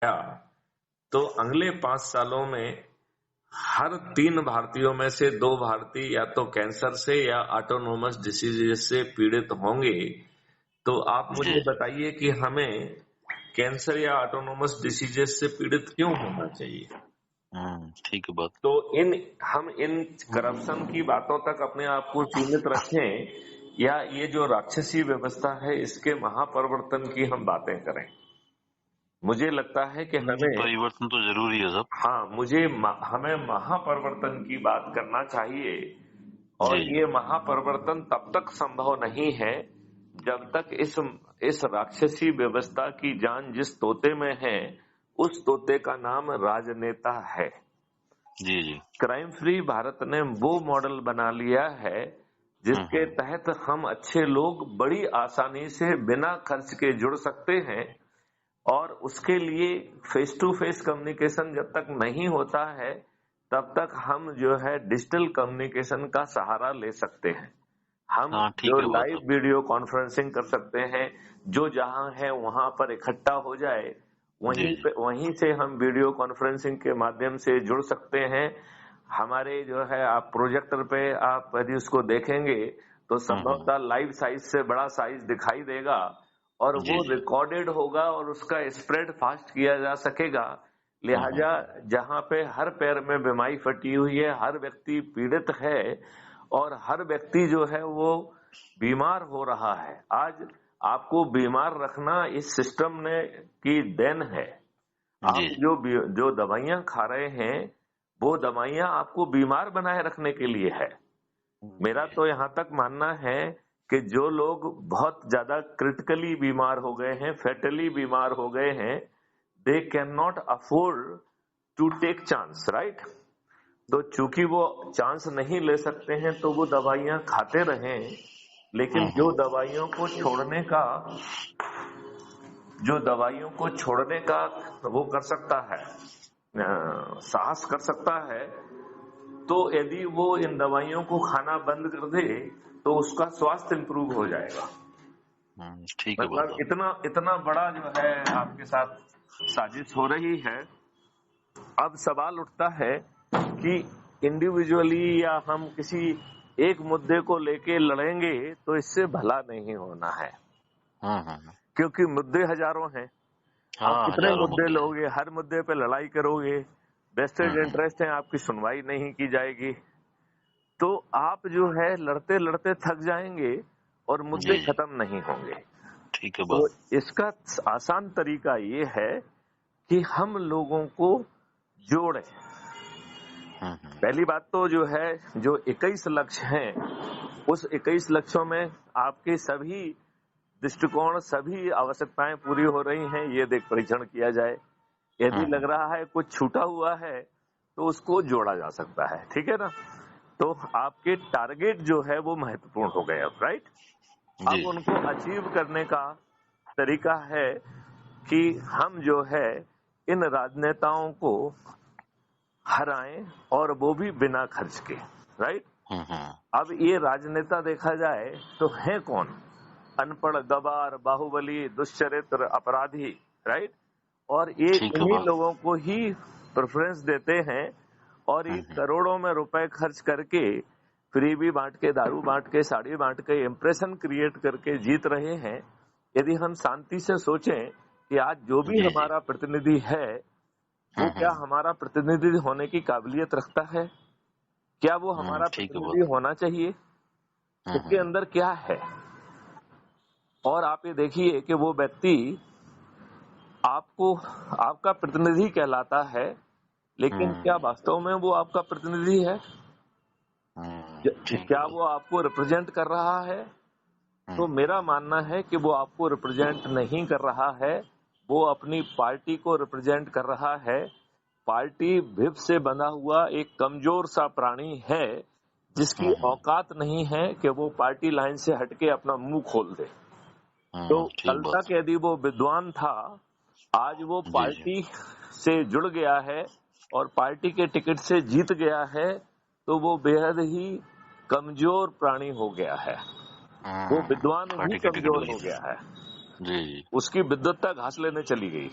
गया तो अगले 5 सालों में हर 3 भारतीयों में से 2 भारतीय या तो कैंसर से या ऑटोनोमस डिसीजेज से पीड़ित होंगे। तो आप जी मुझे बताइए कि हमें कैंसर या ऑटोनोमस डिसीजेज से पीड़ित क्यों होना चाहिए? ठीक है बात। तो हम इन करप्शन की बातों तक अपने आप को सीमित रखें या ये जो राक्षसी व्यवस्था है इसके महापरिवर्तन की हम बातें करें? मुझे लगता है कि हमें परिवर्तन तो जरूरी है सब। हमें महापरिवर्तन की बात करना चाहिए। और जी ये महापरिवर्तन तब तक संभव नहीं है जब तक इस राक्षसी व्यवस्था की जान जिस तोते में है उस तोते का नाम राजनेता है। जी जी। क्राइम फ्री भारत ने वो मॉडल बना लिया है जिसके तहत हम अच्छे लोग बड़ी आसानी से बिना खर्च के जुड़ सकते हैं। और उसके लिए फेस टू फेस कम्युनिकेशन जब तक नहीं होता है तब तक हम जो है डिजिटल कम्युनिकेशन का सहारा ले सकते हैं। हम हाँ ठीक जो है बात लाइव आप। वीडियो कॉन्फ्रेंसिंग कर सकते हैं, जो जहां है वहां पर इकट्ठा हो जाए, जी जी। वहीं से हम वीडियो कॉन्फ्रेंसिंग के माध्यम से जुड़ सकते हैं। हमारे जो है आप प्रोजेक्टर पे आप यदि उसको देखेंगे तो संभवतः लाइव साइज से बड़ा साइज दिखाई देगा और जी वो जी। रिकॉर्डेड होगा और उसका स्प्रेड फास्ट किया जा सकेगा। लिहाजा जहां पे हर पैर में बीमारी फटी हुई है, हर व्यक्ति पीड़ित है और हर व्यक्ति जो है वो बीमार हो रहा है। आज आपको बीमार रखना इस सिस्टम ने की देन है। जी आप जी। जो दवाइयां खा रहे हैं वो दवाइयां आपको बीमार बनाए रखने के लिए है। मेरा जी तो यहाँ तक मानना है कि जो लोग बहुत ज्यादा क्रिटिकली बीमार हो गए हैं, फेटली बीमार हो गए हैं, they can not afford to take chance, right? तो चूंकि वो चांस नहीं ले सकते हैं तो वो दवाइयां खाते रहें। लेकिन जो दवाइयों को छोड़ने का वो कर सकता है, साहस कर सकता है, तो यदि वो इन दवाइयों को खाना बंद कर दे तो उसका स्वास्थ्य इंप्रूव हो जाएगा। ठीक है बात मतलब आप। इतना इतना बड़ा जो है आपके साथ साजिश हो रही है। अब सवाल उठता है कि इंडिविजुअली या हम किसी एक मुद्दे को लेके लड़ेंगे तो इससे भला नहीं होना है, क्योंकि मुद्दे हजारों हैं। आप हाँ कितने हजारों मुद्दे मुद्दे हैं। लोगे, हर मुद्दे पे लड़ाई करोगे, वेस्टेड इंटरेस्ट है, आपकी सुनवाई नहीं की जाएगी, तो आप जो है लड़ते लड़ते थक जाएंगे और मुद्दे जी जी। खत्म नहीं होंगे। ठीक है तो बात। इसका आसान तरीका ये है कि हम लोगों को जोड़ें। पहली बात तो जो है जो 21 लक्ष्य हैं उस 21 लक्ष्यों में आपके सभी दृष्टिकोण, सभी आवश्यकताएं पूरी हो रही हैं ये देख परीक्षण किया जाए। यदि लग रहा है कुछ छूटा हुआ है तो उसको जोड़ा जा सकता है, ठीक है ना? तो आपके टारगेट जो है वो महत्वपूर्ण हो गए अब, राइट? जी अब जी। उनको अचीव करने का तरीका है कि हम जो है इन राजनेताओं को हराएं और वो भी बिना खर्च के, राइट? अब ये राजनेता देखा जाए तो है कौन? अनपढ़, गवार, बाहुबली, दुष्चरित्र, अपराधी, राइट? और ये ठीक है इन्हीं बात। लोगों को ही प्रेफरेंस देते हैं और ये करोड़ों में रुपए खर्च करके फ्रीबी बांट के, दारू बांट के, साड़ी बांट के इंप्रेशन क्रिएट करके जीत रहे हैं। यदि हम शांति से सोचें कि आज जो भी जी जी। हमारा प्रतिनिधि है वो क्या हमारा प्रतिनिधि होने की काबिलियत रखता है? क्या वो हमारा ठीक है प्रतिनिधि बात। होना चाहिए? उसके अंदर क्या है? और आप ये देखिए कि वो व्यक्ति आपको आपका प्रतिनिधि कहलाता है, लेकिन क्या वास्तव में वो आपका प्रतिनिधि है? ठीक है क्या बात। वो आपको रिप्रेजेंट कर रहा है? तो मेरा मानना है कि वो आपको रिप्रेजेंट नहीं कर रहा है, वो अपनी पार्टी को रिप्रेजेंट कर रहा है। पार्टी भिप से बंधा हुआ एक कमजोर सा प्राणी है जिसकी औकात नहीं है कि वो पार्टी लाइन से हटके अपना मुंह खोल दे। तो ठीक कल तक बात। यदि वो विद्वान था, आज वो जी जी। पार्टी से जुड़ गया है और पार्टी के टिकट से जीत गया है, तो वो बेहद ही कमजोर प्राणी हो गया है। वो विद्वान ही पार्टी की टिकट कमजोर हुई। हो गया है, जी जी। उसकी विद्वत्ता घास लेने चली गई।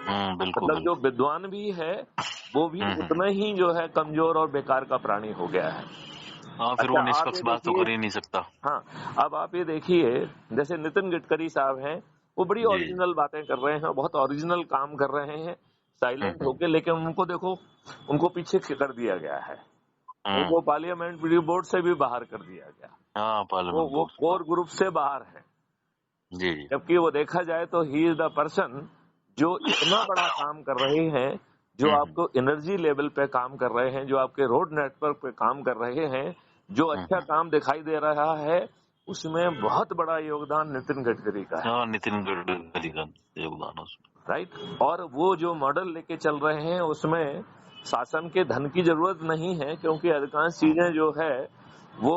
बिल्कुल मतलब जो बिल्कुल। विद्वान भी है वो भी उतना ही जो है कमजोर और बेकार का प्राणी हो गया है। हाँ, फिर अच्छा वो आप निष्पक्ष ये बात तो देखिए, कर ही नहीं सकता। हाँ अब आप ये देखिए, जैसे नितिन गडकरी साहब हैं, वो बड़ी जी। ओरिजिनल बातें कर रहे हैं, बहुत ओरिजिनल काम कर रहे हैं साइलेंट हम्म होके, लेकिन उनको देखो, उनको पीछे कर दिया गया है, हम्म उनको पार्लियामेंट बोर्ड से भी बाहर कर दिया गया, हाँ, पार्लियामेंट वो बोर्ड से कोर बाहर। ग्रुप से बाहर है। जी जी। जबकि वो देखा जाए तो ही इज द पर्सन जो इतना बड़ा काम कर रहे हैं, जो हम्म आपको एनर्जी लेवल पे काम कर रहे हैं, जो आपके रोड नेटवर्क पे काम कर रहे हैं, जो अच्छा हम्म काम दिखाई दे रहा है, उसमें बहुत बड़ा योगदान नितिन गडकरी का है। हाँ, नितिन गडकरी का योगदान उसमें। राइट। और वो जो मॉडल लेके चल रहे हैं उसमें शासन के धन की जरूरत नहीं है, क्योंकि अधिकांश चीजें जो है वो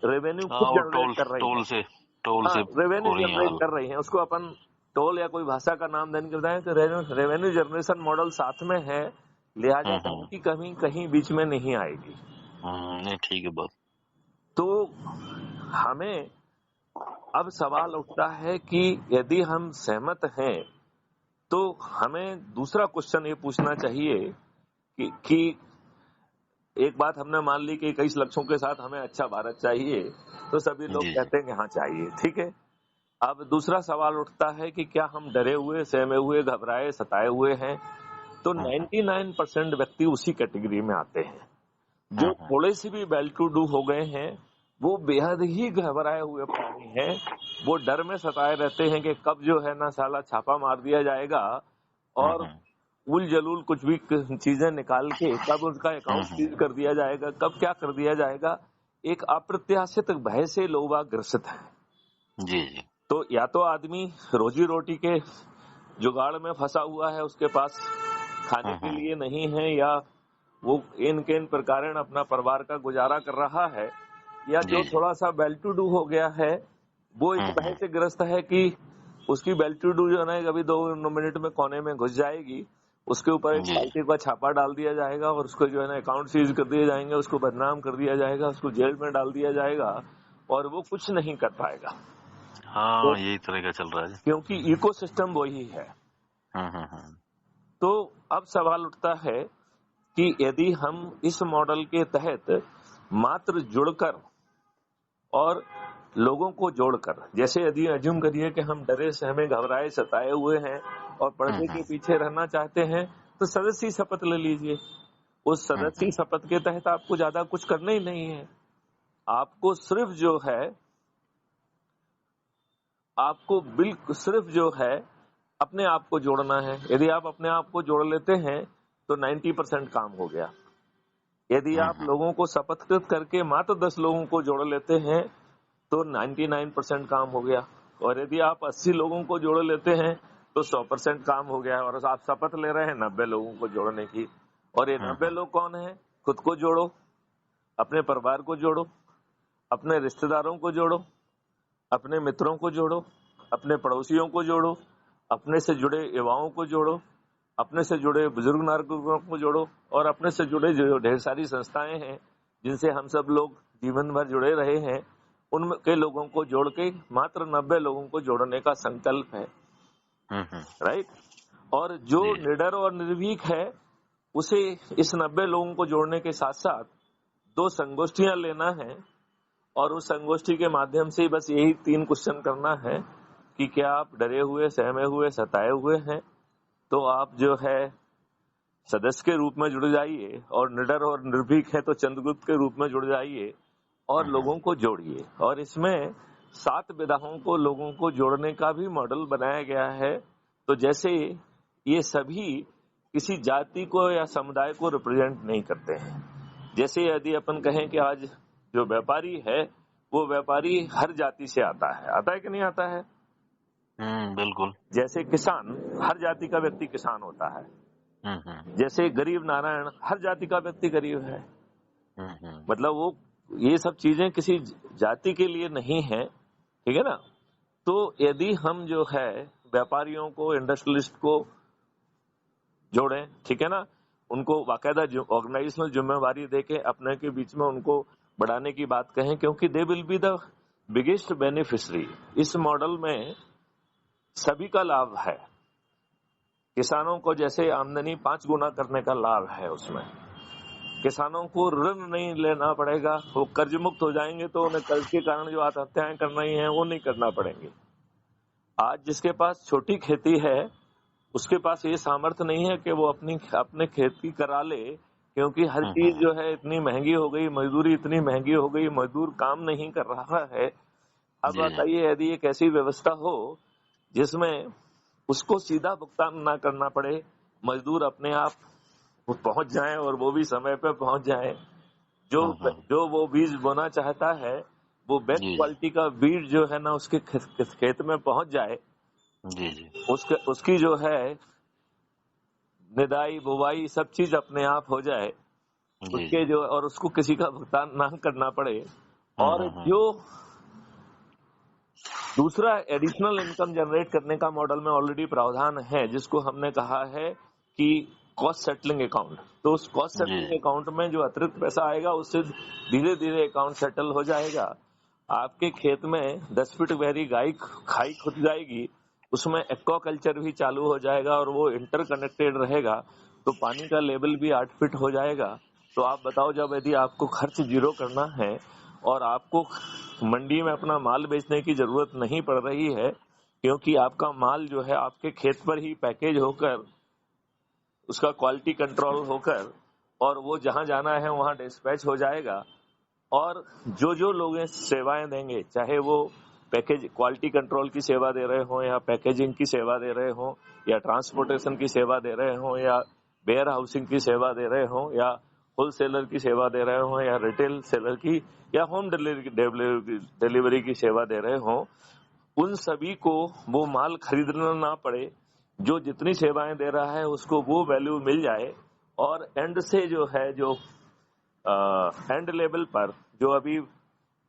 रेवेन्यू हाँ, खुद वो जनरेट कर रही है। टोल हाँ, से रेवेन्यू हो रही है जनरेट हाल। कर रही है, उसको अपन टोल या कोई भाषा का नाम देने के बताएं तो रेवेन्यू जनरेशन मॉडल साथ में है, लिहाजा धन हम्म की कमी कहीं बीच में नहीं आएगी। नहीं, ठीक है बात। तो हमें अब सवाल उठता है कि यदि हम सहमत हैं तो हमें दूसरा क्वेश्चन ये पूछना चाहिए कि एक बात हमने मान ली कि 21 लक्षों के साथ हमें अच्छा भारत चाहिए, तो सभी लोग जी जी। कहते हैं कि हाँ चाहिए, ठीक है। अब दूसरा सवाल उठता है कि क्या हम डरे हुए, सहमे हुए, घबराए, सताए हुए हैं? तो हम्म 99% व्यक्ति उसी कैटेगरी में आते हैं। जो हम्म थोड़े से भी वेल टू डू हो गए हैं वो बेहद ही घबराए हुए प्राणी हैं। वो डर में सताए रहते हैं कि कब जो है ना साला छापा मार दिया जाएगा और हम्म उल जलूल कुछ भी चीजें निकाल के कब उसका अकाउंट सीज हम्म कर दिया जाएगा, कब क्या कर दिया जाएगा। एक अप्रत्याशित भय से लोग ग्रसित हैं। जी जी। तो या तो आदमी रोजी रोटी के जुगाड़ में फंसा हुआ है, उसके पास खाने के हम्म लिए नहीं है, या वो इन के इन प्रकार अपना परिवार का गुजारा कर रहा है, या जी जो जी। थोड़ा सा वेल टू डू हो गया है वो इस भय से ग्रस्त है कि उसकी वेल टू डू जो है ना कभी 2 मिनट में कोने में घुस जाएगी, उसके ऊपर एक जी। फालतू का छापा डाल दिया जाएगा और उसको जो है ना अकाउंट सीज कर दिए जाएंगे, उसको बदनाम कर दिया जाएगा, उसको जेल में डाल दिया जाएगा और वो कुछ नहीं कर पाएगा। तो हाँ, यही तरह का चल रहा है। क्योंकि इकोसिस्टम वही है। हम्म। तो अब सवाल उठता है कि यदि हम इस मॉडल के तहत मात्र जुड़कर और लोगों को जोड़कर, जैसे यदि अज्यूम करिए कि हम डरे सहमे घबराए सताए हुए हैं और पर्दे के हम्म पीछे रहना चाहते हैं, तो सदस्य शपथ ले लीजिए। उस सदस्य हम्म शपथ के तहत आपको ज्यादा कुछ करना ही नहीं है। आपको सिर्फ जो है, आपको बिल्कुल सिर्फ जो है अपने आप को जोड़ना है। यदि आप अपने आप को जोड़ लेते हैं तो 90% काम हो गया। यदि आप हम्म लोगों को शपथकृत करके मात्र 10 लोगों को जोड़ लेते हैं तो 99% काम हो गया। और यदि आप 80 लोगों को जोड़ लेते हैं तो 100% काम हो गया। और आप शपथ ले रहे हैं 90 लोगों को जोड़ने की, और ये 90 लोग कौन है? खुद को जोड़ो, अपने परिवार को जोड़ो, अपने रिश्तेदारों को जोड़ो, अपने मित्रों को जोड़ो, अपने पड़ोसियों को जोड़ो, अपने से जुड़े युवाओं को जोड़ो, अपने से जुड़े बुजुर्ग नागरिकों को जोड़ो, और अपने से जुड़े जो ढेर सारी संस्थाएं हैं जिनसे हम सब लोग जीवन भर जुड़े रहे हैं, उनके लोगों को जोड़ के मात्र 90 लोगों को जोड़ने का संकल्प है। राइट। और जो जी। निडर और निर्भीक है उसे इस 90 लोगों को जोड़ने के साथ साथ 2 संगोष्ठियां लेना है, और उस संगोष्ठी के माध्यम से बस यही 3 क्वेश्चन करना है कि क्या आप डरे हुए, सहमे हुए, सताए हुए हैं? तो आप जो है सदस्य के रूप में जुड़ जाइए, और निडर और निर्भीक है तो चंद्रगुप्त के रूप में जुड़ जाइए और लोगों को जोड़िए। और इसमें 7 विधाओं को लोगों को जोड़ने का भी मॉडल बनाया गया है। तो जैसे ये सभी किसी जाति को या समुदाय को रिप्रेजेंट नहीं करते हैं। जैसे यदि अपन कहें कि आज जो व्यापारी है वो व्यापारी हर जाति से आता है कि नहीं आता है? बिल्कुल। जैसे किसान, हर जाति का व्यक्ति किसान होता है। जैसे गरीब नारायण, हर जाति का व्यक्ति गरीब है। मतलब वो ये सब चीजें किसी जाति के लिए नहीं है, ठीक है ना। तो यदि हम जो है व्यापारियों को, इंडस्ट्रियलिस्ट को जोड़ें, ठीक है ना, उनको बाकायदा ऑर्गेनाइजेशनल जिम्मेवारी देके अपने के बीच में उनको बढ़ाने की बात कहें, क्योंकि they will be the biggest beneficiary. इस मॉडल में सभी का लाभ है, किसानों को जैसे आमदनी 5 गुना करने का लाभ है उसमें, किसानों को ऋण नहीं लेना पड़ेगा, वो कर्ज मुक्त हो जाएंगे तो उन्हें कर्ज के कारण जो आत्महत्याएं करना ही है वो नहीं करना पड़ेंगी। आज जिसके पास छोटी खेती है उसके पास ये सामर्थ्य नहीं है कि वो अपने खेती करा ले, क्योंकि हर चीज जो है इतनी महंगी हो गई, मजदूरी इतनी महंगी हो गई, मजदूर काम नहीं कर रहा है। अब बताइए यदि एक ऐसी व्यवस्था हो जिसमें उसको सीधा भुगतान ना करना पड़े, मजदूर अपने आप पहुंच जाए और वो भी समय पे पहुंच जाए, जो वो बीज बोना चाहता है वो बेस्ट क्वालिटी का बीज जो है ना उसके खेत में पहुंच जाए, उसकी जो है निदाई बुवाई सब चीज अपने आप हो जाए, उसके जो और उसको किसी का भुगतान ना करना पड़े। और जो दूसरा एडिशनल इनकम जनरेट करने का मॉडल में ऑलरेडी प्रावधान है जिसको हमने कहा है कि कॉस्ट सेटलिंग अकाउंट, तो उस कॉस्ट सेटलिंग अकाउंट में जो अतिरिक्त पैसा आएगा उससे धीरे धीरे अकाउंट सेटल हो जाएगा। आपके खेत में 10 फीट गहरी खाई खुद जाएगी, उसमें एक्वाकल्चर भी चालू हो जाएगा और वो इंटरकनेक्टेड रहेगा, तो पानी का लेवल भी 8 फीट हो जाएगा। तो आप बताओ, जब यदि आपको खर्च जीरो करना है और आपको मंडी में अपना माल बेचने की जरूरत नहीं पड़ रही है, क्योंकि आपका माल जो है आपके खेत पर ही पैकेज होकर उसका क्वालिटी कंट्रोल होकर और वो जहां जाना है वहां डिस्पैच हो जाएगा, और जो लोग सेवाएं देंगे, चाहे वो पैकेज क्वालिटी कंट्रोल की सेवा दे रहे हो या पैकेजिंग की सेवा दे रहे हो या ट्रांसपोर्टेशन की सेवा दे रहे हो या वेयर हाउसिंग की सेवा दे रहे हो या होलसेलर की सेवा दे रहे हो या रिटेल सेलर की या होम डिलीवरी की सेवा दे रहे हो, उन सभी को वो माल खरीदना ना पड़े, जो जितनी सेवाएं दे रहा है उसको वो वैल्यू मिल जाए, और एंड से जो है जो एंड लेवल पर जो अभी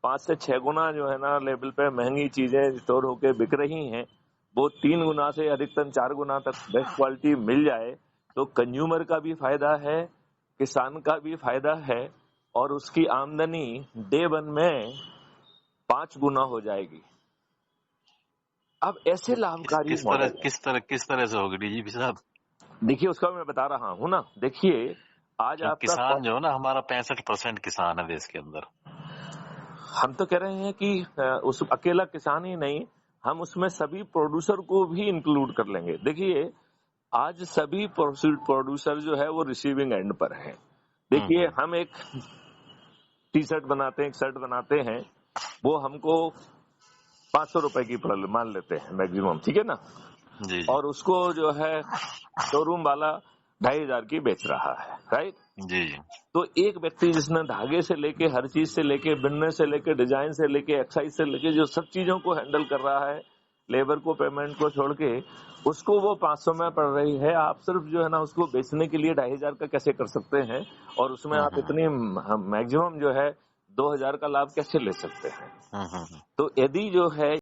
5 से 6 गुना जो है ना लेवल पे महंगी चीजें स्टोर होके बिक रही हैं, वो 3 गुना से अधिकतम 4 गुना तक बेस्ट क्वालिटी मिल जाए, तो कंज्यूमर का भी फायदा है, किसान का भी फायदा है, और उसकी आमदनी डे 1 में 5 गुना हो जाएगी। अब ऐसे लाभकारी किस तरह से होगी डीजीपी साहब? देखिए उसका मैं बता रहा हूँ ना, देखिए आज आपका किसान जो है ना, हमारा 65% किसान है देश के अंदर। हम तो कह रहे हैं कि उस अकेला किसान ही नहीं, हम उसमें सभी प्रोड्यूसर को भी इंक्लूड कर लेंगे। देखिए आज सभी प्रोड्यूसर जो है वो रिसीविंग एंड पर है। देखिए हम एक टी शर्ट बनाते हैं, एक शर्ट बनाते हैं, वो हमको 500 रुपए की मान लेते हैं मैक्सिमम, ठीक है ना जी। और उसको जो है शोरूम वाला 2500 की बेच रहा है, राइट जी। तो एक व्यक्ति जिसने धागे से लेके हर चीज से लेके बिनने से लेके डिजाइन से लेके एक्साइज से लेके जो सब चीजों को हैंडल कर रहा है, लेबर को पेमेंट को छोड़ के, उसको वो 500 में पड़ रही है। आप सिर्फ जो है ना उसको बेचने के लिए 2500 का कैसे कर सकते हैं, और उसमें आप इतनी मैक्सिमम जो है 2000 का लाभ कैसे ले सकते हैं? तो यदि जो है